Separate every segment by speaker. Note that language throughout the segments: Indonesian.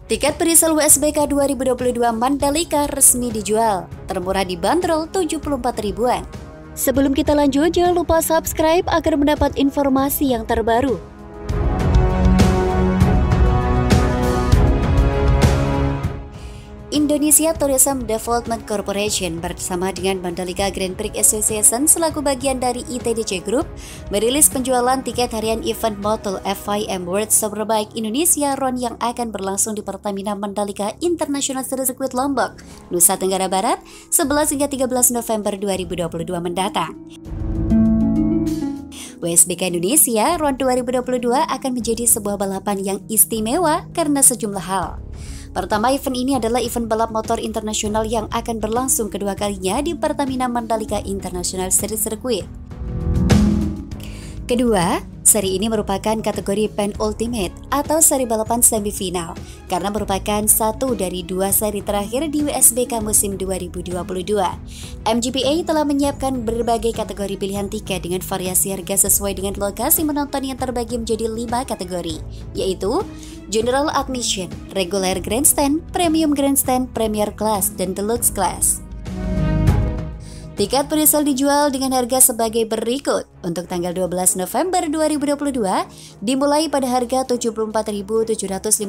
Speaker 1: Tiket presale WSBK 2022 Mandalika resmi dijual, termurah dibanderol 74 ribuan. Sebelum kita lanjut, jangan lupa subscribe agar mendapat informasi yang terbaru. Indonesia Tourism Development Corporation bersama dengan Mandalika Grand Prix Association selaku bagian dari ITDC Group merilis penjualan tiket harian event Motul FIM World Superbike Indonesia RON yang akan berlangsung di Pertamina Mandalika International Circuit Lombok, Nusa Tenggara Barat 11 hingga 13 November 2022 mendatang. WSBK Indonesia RON 2022 akan menjadi sebuah balapan yang istimewa karena sejumlah hal. Pertama, event ini adalah event balap motor internasional yang akan berlangsung kedua kalinya di Pertamina Mandalika International Circuit. Kedua, seri ini merupakan kategori penultimate atau seri balapan semifinal karena merupakan satu dari dua seri terakhir di WSBK musim 2022. MGPA telah menyiapkan berbagai kategori pilihan tiket dengan variasi harga sesuai dengan lokasi menonton yang terbagi menjadi 5 kategori, yaitu General Admission, Regular Grandstand, Premium Grandstand, Premier Class, dan Deluxe Class. Tiket presale dijual dengan harga sebagai berikut. Untuk tanggal 12 November 2022 dimulai pada harga Rp74.750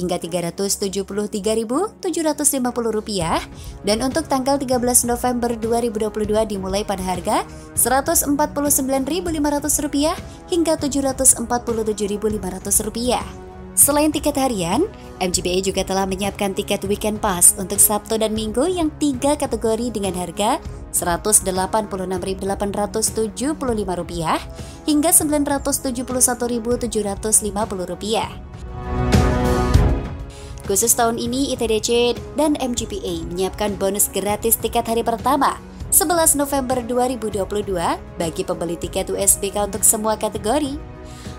Speaker 1: hingga Rp373.750 dan untuk tanggal 13 November 2022 dimulai pada harga Rp149.500 hingga Rp747.500. Selain tiket harian, MGPA juga telah menyiapkan tiket weekend pass untuk Sabtu dan Minggu yang 3 kategori dengan harga Rp186.875 hingga Rp971.750. Khusus tahun ini, ITDC dan MGPA menyiapkan bonus gratis tiket hari pertama 11 November 2022 bagi pembeli tiket WSBK untuk semua kategori.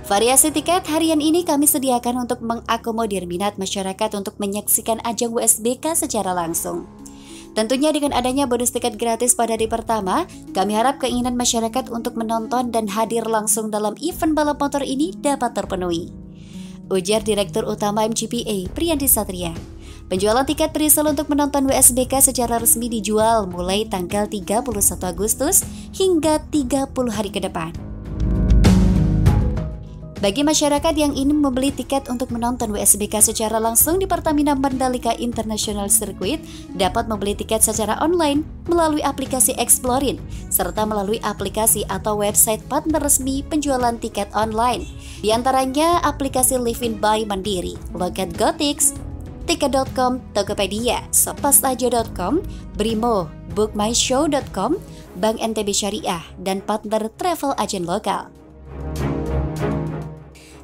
Speaker 1: Variasi tiket harian ini kami sediakan untuk mengakomodir minat masyarakat untuk menyaksikan ajang WSBK secara langsung. Tentunya dengan adanya bonus tiket gratis pada hari pertama, kami harap keinginan masyarakat untuk menonton dan hadir langsung dalam event balap motor ini dapat terpenuhi. Ujar Direktur Utama MGPA, Priyanti Satria. Penjualan tiket presale untuk menonton WSBK secara resmi dijual mulai tanggal 31 Agustus hingga 30 hari ke depan. Bagi masyarakat yang ingin membeli tiket untuk menonton WSBK secara langsung di Pertamina Mandalika International Circuit dapat membeli tiket secara online melalui aplikasi Explorin serta melalui aplikasi atau website partner resmi penjualan tiket online. Di antaranya aplikasi Livin by Mandiri, Loket Gotix, Tiket.com, Tokopedia, Sopastajo.com, Brimo, Bookmyshow.com, Bank NTB Syariah, dan partner travel agent lokal.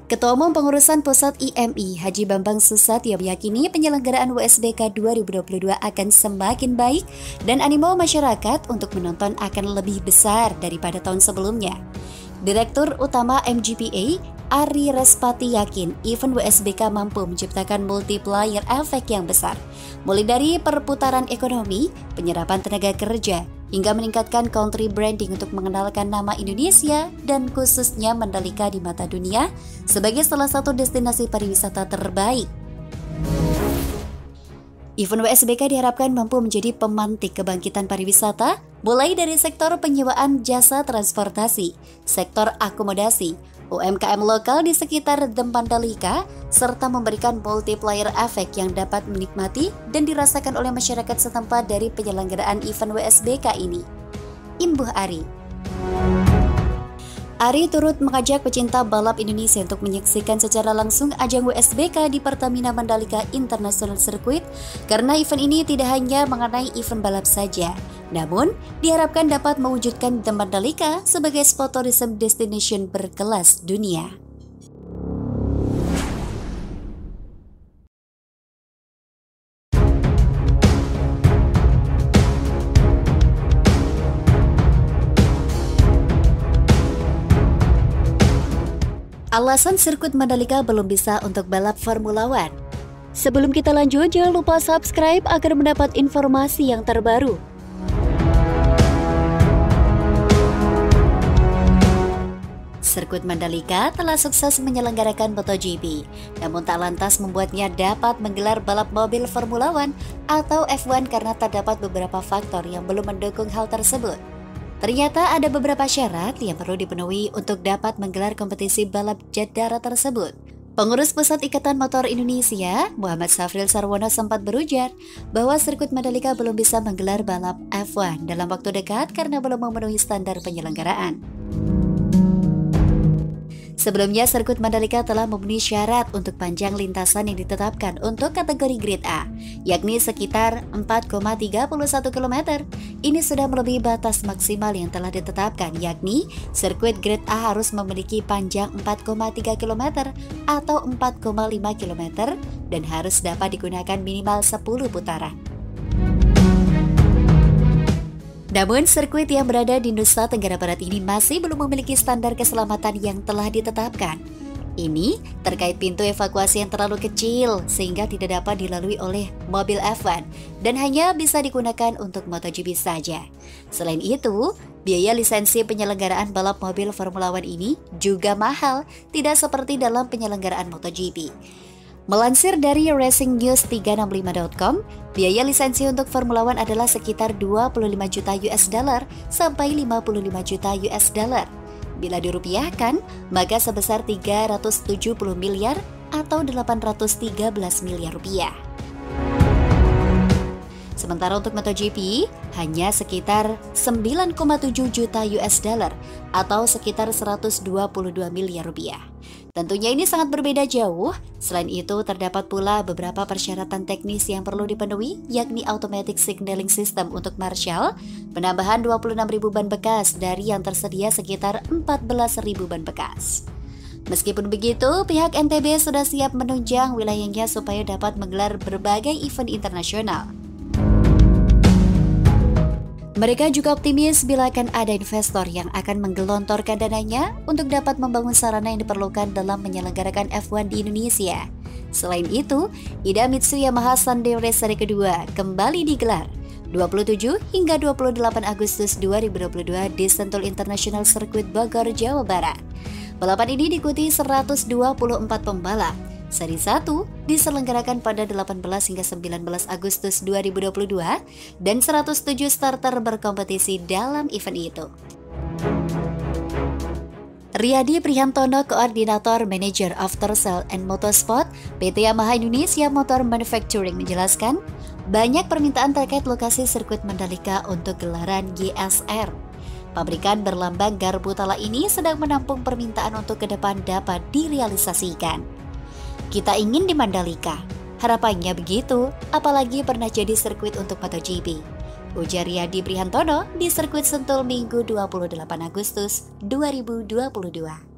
Speaker 1: Ketua Umum Pengurusan Pusat IMI Haji Bambang Susatyo meyakini penyelenggaraan WSBK 2022 akan semakin baik dan animo masyarakat untuk menonton akan lebih besar daripada tahun sebelumnya. Direktur Utama MGPA Ari Respati yakin event WSBK mampu menciptakan multiplier efek yang besar, mulai dari perputaran ekonomi, penyerapan tenaga kerja, hingga meningkatkan country branding untuk mengenalkan nama Indonesia dan khususnya Mandalika di mata dunia sebagai salah satu destinasi pariwisata terbaik. Event WSBK diharapkan mampu menjadi pemantik kebangkitan pariwisata mulai dari sektor penyewaan jasa transportasi, sektor akomodasi, UMKM lokal di sekitar Mandalika, serta memberikan multiplier efek yang dapat menikmati dan dirasakan oleh masyarakat setempat dari penyelenggaraan event WSBK ini. Imbuh Ari turut mengajak pecinta balap Indonesia untuk menyaksikan secara langsung ajang WSBK di Pertamina Mandalika International Circuit karena event ini tidak hanya mengenai event balap saja, namun diharapkan dapat mewujudkan The Mandalika sebagai spot tourism destination berkelas dunia. Alasan sirkuit Mandalika belum bisa untuk balap Formula One. Sebelum kita lanjut, jangan lupa subscribe agar mendapat informasi yang terbaru. sirkuit Mandalika telah sukses menyelenggarakan MotoGP, namun tak lantas membuatnya dapat menggelar balap mobil Formula One atau F1 karena terdapat beberapa faktor yang belum mendukung hal tersebut. Ternyata ada beberapa syarat yang perlu dipenuhi untuk dapat menggelar kompetisi balap jet darat tersebut. Pengurus Pusat Ikatan Motor Indonesia, Muhammad Safril Sarwono sempat berujar bahwa sirkuit Mandalika belum bisa menggelar balap F1 dalam waktu dekat karena belum memenuhi standar penyelenggaraan. Sebelumnya, sirkuit Mandalika telah memenuhi syarat untuk panjang lintasan yang ditetapkan untuk kategori Grade A, yakni sekitar 4,31 km. Ini sudah melebihi batas maksimal yang telah ditetapkan, yakni sirkuit Grade A harus memiliki panjang 4,3 km atau 4,5 km dan harus dapat digunakan minimal 10 putaran. Namun, sirkuit yang berada di Nusa Tenggara Barat ini masih belum memiliki standar keselamatan yang telah ditetapkan. Ini terkait pintu evakuasi yang terlalu kecil sehingga tidak dapat dilalui oleh mobil F1 dan hanya bisa digunakan untuk MotoGP saja. Selain itu, biaya lisensi penyelenggaraan balap mobil Formula One ini juga mahal, tidak seperti dalam penyelenggaraan MotoGP. Melansir dari racingnews365.com, biaya lisensi untuk Formula One adalah sekitar 25 juta US dollar sampai 55 juta US dollar. Bila dirupiahkan, maka sebesar 370 miliar atau 813 miliar rupiah. Sementara untuk MotoGP, hanya sekitar 9,7 juta US dollar atau sekitar 122 miliar rupiah. Tentunya ini sangat berbeda jauh. Selain itu, terdapat pula beberapa persyaratan teknis yang perlu dipenuhi, yakni Automatic Signaling System untuk Marshall, penambahan 26.000 ban bekas dari yang tersedia sekitar 14.000 ban bekas. Meskipun begitu, pihak NTB sudah siap menunjang wilayahnya supaya dapat menggelar berbagai event internasional. Mereka juga optimis bila akan ada investor yang akan menggelontorkan dananya untuk dapat membangun sarana yang diperlukan dalam menyelenggarakan F1 di Indonesia. Selain itu, IDA Mitsu Yamaha Sunday Race Seri kedua kembali digelar 27 hingga 28 Agustus 2022 di Sentul International Circuit Bogor, Jawa Barat. Balapan ini diikuti 124 pembalap. Seri 1 diselenggarakan pada 18 hingga 19 Agustus 2022 dan 107 starter berkompetisi dalam event itu. Riyadi Prihantono, Koordinator Manager After Sale and Motorsport PT Yamaha Indonesia Motor Manufacturing menjelaskan, banyak permintaan terkait lokasi sirkuit Mandalika untuk gelaran GSR. Pabrikan berlambang garpu tala ini sedang menampung permintaan untuk ke depan dapat direalisasikan. Kita ingin di Mandalika, harapannya begitu, apalagi pernah jadi sirkuit untuk MotoGP, ujar Riyadi Prihantono di sirkuit Sentul Minggu 28 Agustus 2022.